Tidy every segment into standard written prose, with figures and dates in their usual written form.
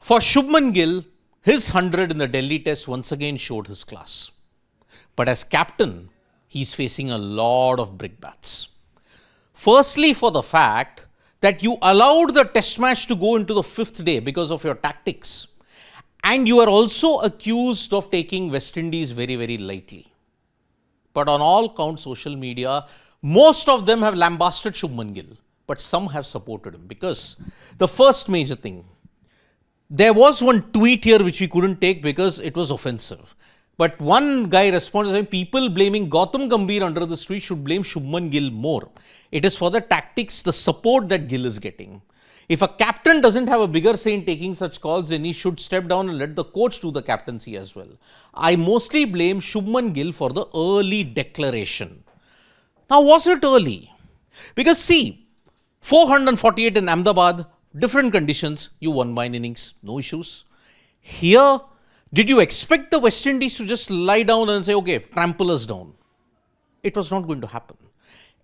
For Shubman Gill, his 100 in the Delhi test once again showed his class. But as captain, he's facing a lot of brickbats. Firstly, for the fact that you allowed the test match to go into the 5th day because of your tactics. And you are also accused of taking West Indies very, very lightly. But on all counts, social media, most of them have lambasted Shubman Gill, but some have supported him. Because the first major thing, there was one tweet here which we couldn't take because it was offensive. But one guy responded saying, people blaming Gautam Gambhir under this tweet should blame Shubman Gill more. It is for the tactics, the support that Gill is getting. If a captain doesn't have a bigger say in taking such calls, then he should step down and let the coach do the captaincy as well. I mostly blame Shubman Gill for the early declaration. Now, was it early? Because see, 448 in Ahmedabad, different conditions, you won by an innings, no issues. Here, did you expect the West Indies to just lie down and say, okay, trample us down? It was not going to happen.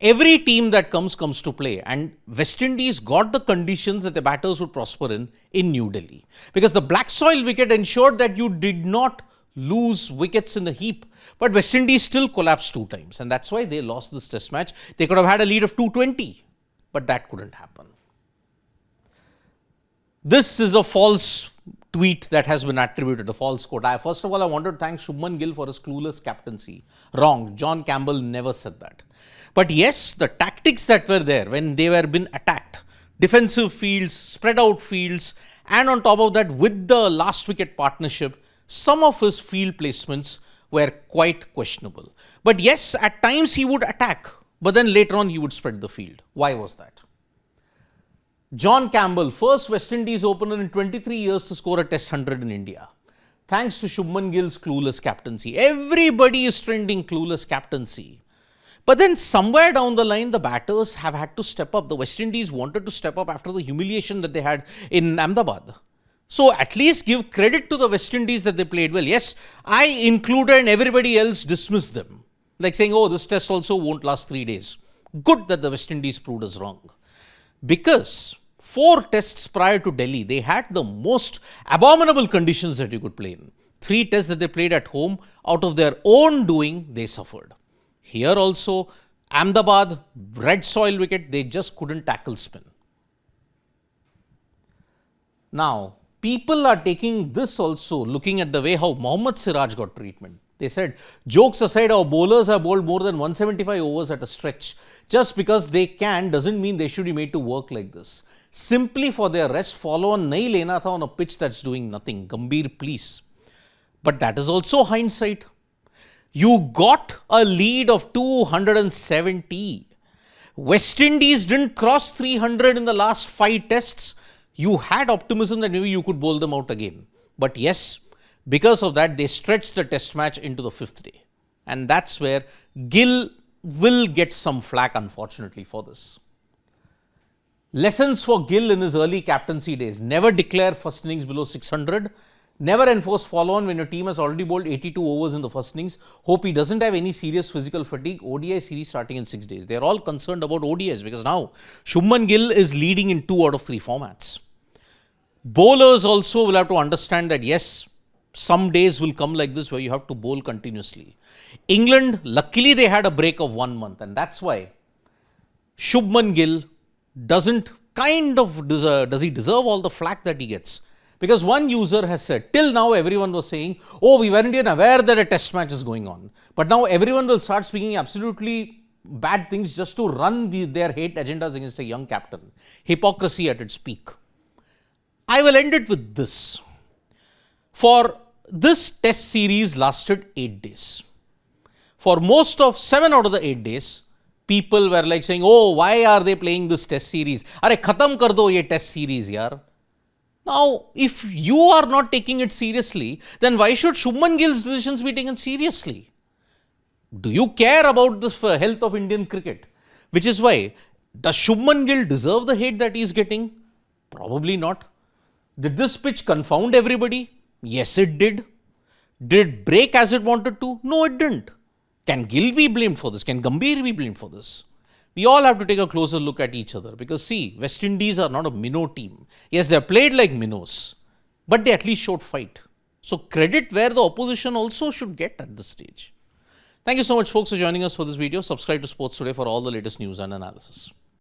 Every team that comes to play, and West Indies got the conditions that the batters would prosper in New Delhi. Because the black soil wicket ensured that you did not lose wickets in a heap. But West Indies still collapsed 2 times, and that's why they lost this test match. They could have had a lead of 220, but that couldn't happen. This is a false tweet that has been attributed, a false quote. First of all, I want to thank Shubman Gill for his clueless captaincy. Wrong. John Campbell never said that. But yes, the tactics that were there when they were being attacked, defensive fields, spread out fields, and on top of that, with the last wicket partnership, some of his field placements were quite questionable. But yes, at times he would attack, but then later on he would spread the field. Why was that? John Campbell, first West Indies opener in 23 years to score a test 100 in India. Thanks to Shubman Gill's clueless captaincy. Everybody is trending clueless captaincy. But then somewhere down the line, the batters have had to step up. The West Indies wanted to step up after the humiliation that they had in Ahmedabad. So at least give credit to the West Indies that they played well. Yes, I included and everybody else dismissed them. Like saying, oh, this test also won't last 3 days. Good that the West Indies proved us wrong. Because 4 tests prior to Delhi, they had the most abominable conditions that you could play in. 3 tests that they played at home, out of their own doing, they suffered. Here also, Ahmedabad, red soil wicket, they just couldn't tackle spin. Now, people are taking this also, looking at the way how Mohammad Siraj got treatment. They said, jokes aside, our bowlers have bowled more than 175 overs at a stretch. Just because they can doesn't mean they should be made to work like this. Simply for their rest, follow on nahi lena tha on a pitch that's doing nothing. Gambhir, please. But that is also hindsight. You got a lead of 270. West Indies didn't cross 300 in the last 5 tests. You had optimism that maybe you could bowl them out again. But yes, because of that, they stretched the test match into the 5th day. And that's where Gill will get some flack, unfortunately, for this. Lessons for Gill in his early captaincy days. Never declare first innings below 600. Never enforce follow-on when your team has already bowled 82 overs in the first innings. Hope he doesn't have any serious physical fatigue. ODI series starting in 6 days. They're all concerned about ODIs because now Shubman Gill is leading in 2 out of 3 formats. Bowlers also will have to understand that yes, some days will come like this where you have to bowl continuously. England, luckily they had a break of 1 month, and that's why Shubman Gill doesn't does he deserve all the flack that he gets? Because one user has said, till now everyone was saying, oh, we weren't even aware that a test match is going on. But now everyone will start speaking absolutely bad things just to run their hate agendas against a young captain. Hypocrisy at its peak. I will end it with this. For this test series lasted 8 days. For most of 7 out of the 8 days, people were like saying, oh, why are they playing this test series? Are khatam kar do ye test series, yaar. Now, if you are not taking it seriously, then why should Shubman Gill's decisions be taken seriously? Do you care about the health of Indian cricket? Which is why, does Shubman Gill deserve the hate that he is getting? Probably not. Did this pitch confound everybody? Yes, it did. Did it break as it wanted to? No, it didn't. Can Gill be blamed for this? Can Gambhir be blamed for this? We all have to take a closer look at each other because see, West Indies are not a minnow team. Yes, they are played like minnows, but they at least showed fight. So credit where the opposition also should get at this stage. Thank you so much, folks, for joining us for this video. Subscribe to Sports Today for all the latest news and analysis.